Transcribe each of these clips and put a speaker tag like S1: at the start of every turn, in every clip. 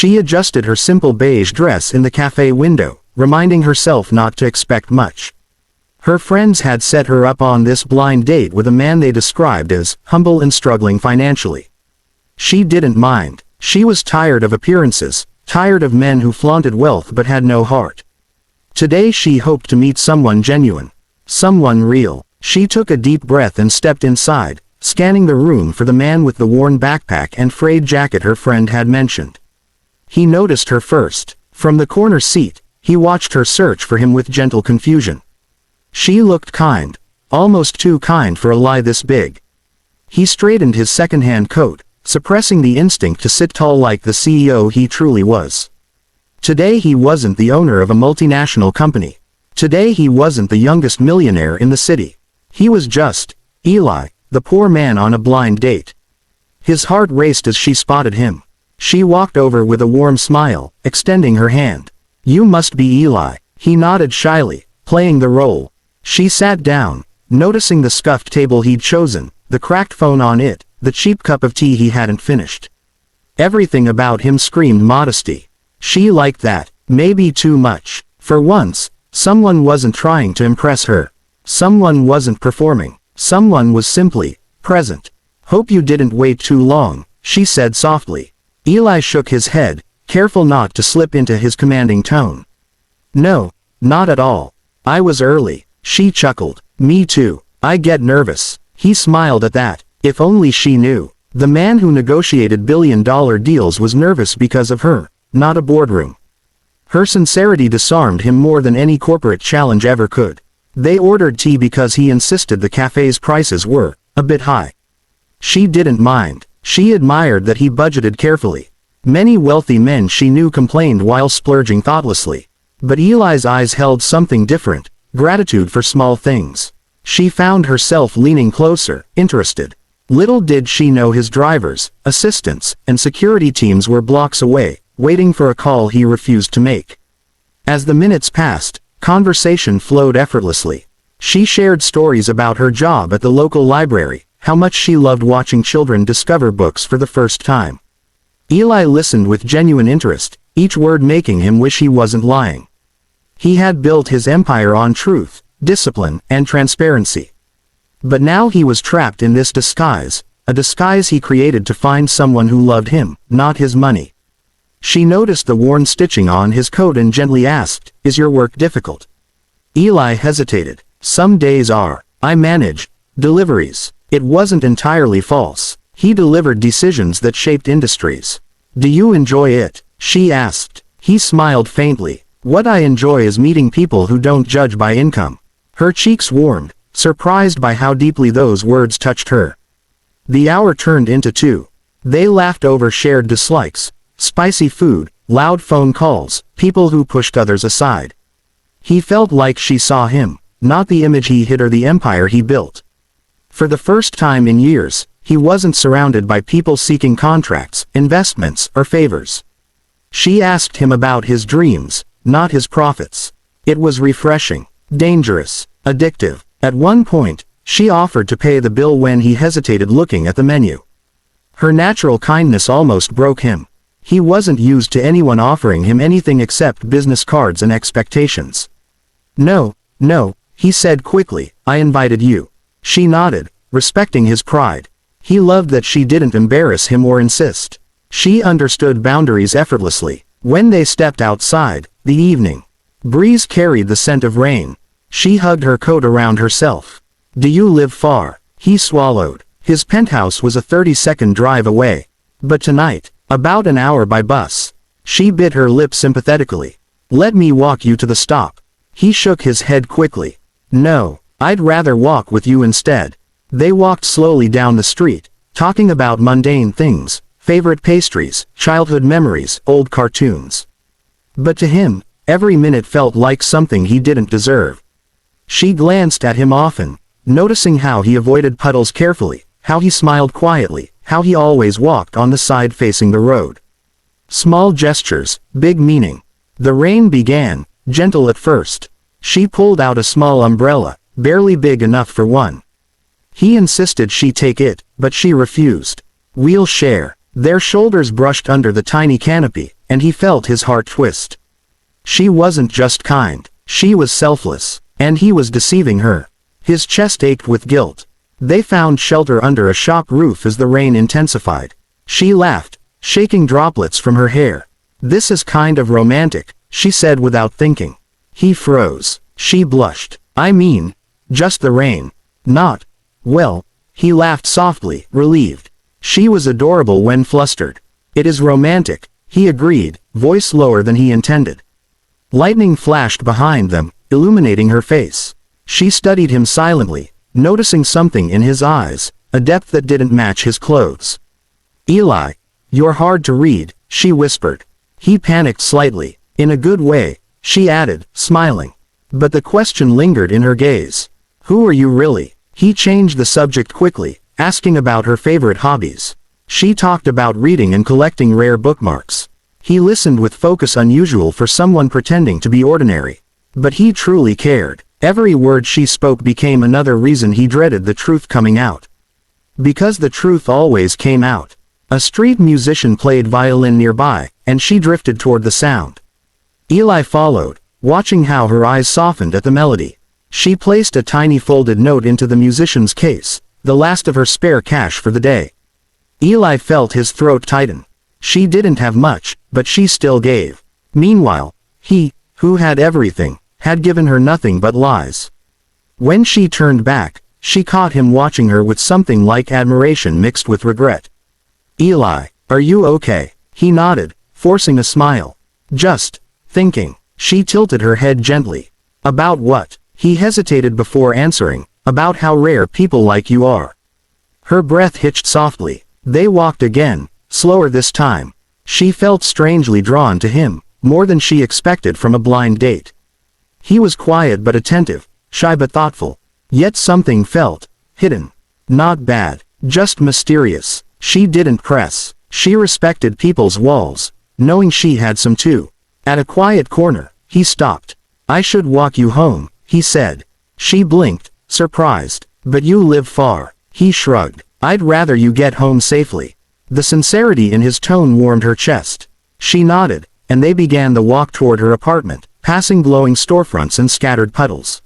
S1: She adjusted her simple beige dress in the cafe window, reminding herself not to expect much. Her friends had set her up on this blind date with a man they described as humble and struggling financially. She didn't mind. She was tired of appearances, tired of men who flaunted wealth but had no heart. Today she hoped to meet someone genuine, someone real. She took a deep breath and stepped inside, scanning the room for the man with the worn backpack and frayed jacket her friend had mentioned. He noticed her first. From the corner seat, he watched her search for him with gentle confusion. She looked kind, almost too kind for a lie this big. He straightened his second-hand coat, suppressing the instinct to sit tall like the CEO he truly was. Today he wasn't the owner of a multinational company. Today he wasn't the youngest millionaire in the city. He was just Eli, the poor man on a blind date. His heart raced as she spotted him. She walked over with a warm smile, extending her hand. "You must be Eli." He nodded shyly, playing the role. She sat down, noticing the scuffed table he'd chosen, the cracked phone on it, the cheap cup of tea he hadn't finished. Everything about him screamed modesty. She liked that, maybe too much. For once, someone wasn't trying to impress her. Someone wasn't performing. Someone was simply present. "Hope you didn't wait too long," she said softly. Eli shook his head, careful not to slip into his commanding tone. "No, not at all. I was early." She chuckled. "Me too. I get nervous." He smiled at that. If only she knew. The man who negotiated billion-dollar deals was nervous because of her, not a boardroom. Her sincerity disarmed him more than any corporate challenge ever could. They ordered tea because he insisted the cafe's prices were a bit high. She didn't mind. She admired that he budgeted carefully. Many wealthy men she knew complained while splurging thoughtlessly. But Eli's eyes held something different, gratitude for small things. She found herself leaning closer, interested. Little did she know his drivers, assistants, and security teams were blocks away, waiting for a call he refused to make. As the minutes passed, conversation flowed effortlessly. She shared stories about her job at the local library, how much she loved watching children discover books for the first time. Eli listened with genuine interest, each word making him wish he wasn't lying. He had built his empire on truth, discipline, and transparency. But now he was trapped in this disguise, a disguise he created to find someone who loved him, not his money. She noticed the worn stitching on his coat and gently asked, "Is your work difficult?" Eli hesitated. "Some days are. I manage deliveries." It wasn't entirely false. He delivered decisions that shaped industries. "Do you enjoy it?" she asked. He smiled faintly. "What I enjoy is meeting people who don't judge by income." Her cheeks warmed, surprised by how deeply those words touched her. The hour turned into 2. They laughed over shared dislikes, spicy food, loud phone calls, people who pushed others aside. He felt like she saw him, not the image he hid or the empire he built. For the first time in years, he wasn't surrounded by people seeking contracts, investments, or favors. She asked him about his dreams, not his profits. It was refreshing, dangerous, addictive. At one point, she offered to pay the bill when he hesitated, looking at the menu. Her natural kindness almost broke him. He wasn't used to anyone offering him anything except business cards and expectations. "No, no," he said quickly, "I invited you." She nodded, respecting his pride. He loved that she didn't embarrass him or insist. She understood boundaries effortlessly. When they stepped outside, the evening breeze carried the scent of rain. She hugged her coat around herself. "Do you live far?" He swallowed. His penthouse was a 30-second drive away. "But tonight, about an hour by bus." She bit her lip sympathetically. "Let me walk you to the stop." He shook his head quickly. "No, I'd rather walk with you instead." They walked slowly down the street, talking about mundane things, favorite pastries, childhood memories, old cartoons. But to him, every minute felt like something he didn't deserve. She glanced at him often, noticing how he avoided puddles carefully, how he smiled quietly, how he always walked on the side facing the road. Small gestures, big meaning. The rain began, gentle at first. She pulled out a small umbrella, barely big enough for one. He insisted she take it, but she refused. "We'll share." Their shoulders brushed under the tiny canopy, and he felt his heart twist. She wasn't just kind, she was selfless, and he was deceiving her. His chest ached with guilt. They found shelter under a shop roof as the rain intensified. She laughed, shaking droplets from her hair. "This is kind of romantic," she said without thinking. He froze. She blushed. "I mean, just the rain. Not, well," he laughed softly, relieved. She was adorable when flustered. "It is romantic," he agreed, voice lower than he intended. Lightning flashed behind them, illuminating her face. She studied him silently, noticing something in his eyes, a depth that didn't match his clothes. "Eli, you're hard to read," she whispered. He panicked slightly. "In a good way," she added, smiling. But the question lingered in her gaze. "Who are you really?" He changed the subject quickly, asking about her favorite hobbies. She talked about reading and collecting rare bookmarks. He listened with focus unusual for someone pretending to be ordinary. But he truly cared. Every word she spoke became another reason he dreaded the truth coming out. Because the truth always came out. A street musician played violin nearby, and she drifted toward the sound. Eli followed, watching how her eyes softened at the melody. She placed a tiny folded note into the musician's case, the last of her spare cash for the day. Eli felt his throat tighten. She didn't have much, but she still gave. Meanwhile, he, who had everything, had given her nothing but lies. When she turned back, she caught him watching her with something like admiration mixed with regret. "Eli, are you okay?" He nodded, forcing a smile. "Just thinking." She tilted her head gently. "About what?" He hesitated before answering. "About how rare people like you are." Her breath hitched softly. They walked again, slower this time. She felt strangely drawn to him, more than she expected from a blind date. He was quiet but attentive, shy but thoughtful. Yet something felt hidden. Not bad, just mysterious. She didn't press. She respected people's walls, knowing she had some too. At a quiet corner, he stopped. "I should walk you home," he said. She blinked, surprised. "But you live far." He shrugged. "I'd rather you get home safely." The sincerity in his tone warmed her chest. She nodded, and they began the walk toward her apartment, passing glowing storefronts and scattered puddles.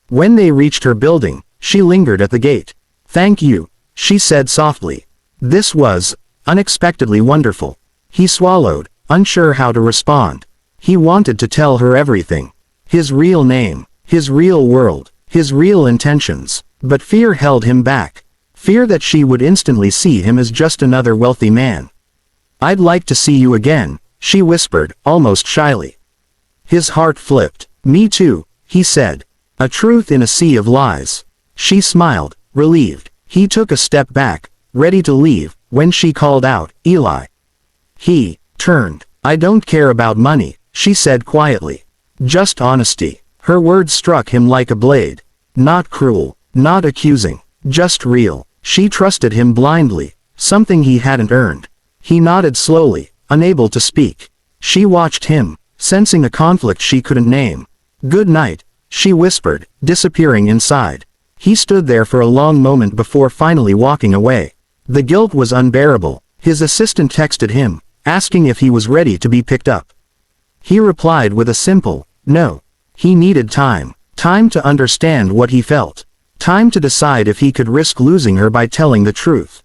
S1: When they reached her building, she lingered at the gate. "Thank you," she said softly. This was unexpectedly wonderful. He swallowed, unsure how to respond. He wanted to tell her everything. His real name, his real world, his real intentions. But fear held him back. Fear that she would instantly see him as just another wealthy man. "I'd like to see you again," she whispered, almost shyly. His heart flipped. "Me too," he said. A truth in a sea of lies. She smiled, relieved. He took a step back, ready to leave, when she called out, "Eli." He turned. "I don't care about money," she said quietly. "Just honesty." Her words struck him like a blade. Not cruel, not accusing, just real. She trusted him blindly, something he hadn't earned. He nodded slowly, unable to speak. She watched him, sensing a conflict she couldn't name. "Good night," she whispered, disappearing inside. He stood there for a long moment before finally walking away. The guilt was unbearable. His assistant texted him, asking if he was ready to be picked up. He replied with a simple, "No." He needed time. Time to understand what he felt. Time to decide if he could risk losing her by telling the truth.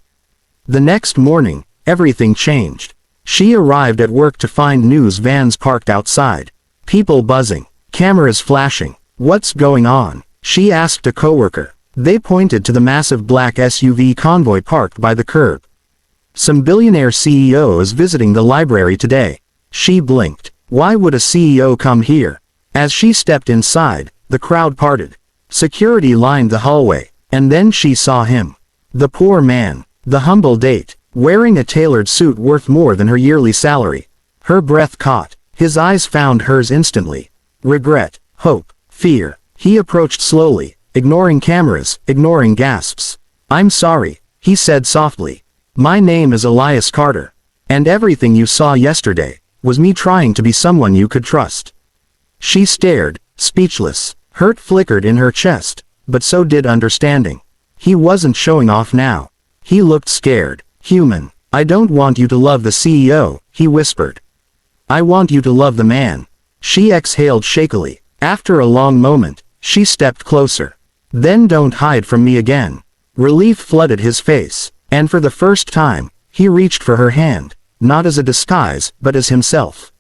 S1: The next morning, everything changed. She arrived at work to find news vans parked outside. People buzzing. Cameras flashing. "What's going on?" she asked a coworker. They pointed to the massive black SUV convoy parked by the curb. "Some billionaire CEO is visiting the library today." She blinked. Why would a CEO come here? As she stepped inside, the crowd parted. Security lined the hallway, and then she saw him. The poor man, the humble date, wearing a tailored suit worth more than her yearly salary. Her breath caught. His eyes found hers instantly. Regret, hope, fear. He approached slowly, ignoring cameras, ignoring gasps. "I'm sorry," he said softly. "My name is Elias Carter. And everything you saw yesterday was me trying to be someone you could trust." She stared, speechless. Hurt flickered in her chest, but so did understanding. He wasn't showing off now. He looked scared, human. "I don't want you to love the CEO," he whispered. I want you to love the man. She exhaled shakily. After a long moment, she stepped closer. Then don't hide from me again. Relief flooded his face, and for the first time, he reached for her hand, not as a disguise, but as himself.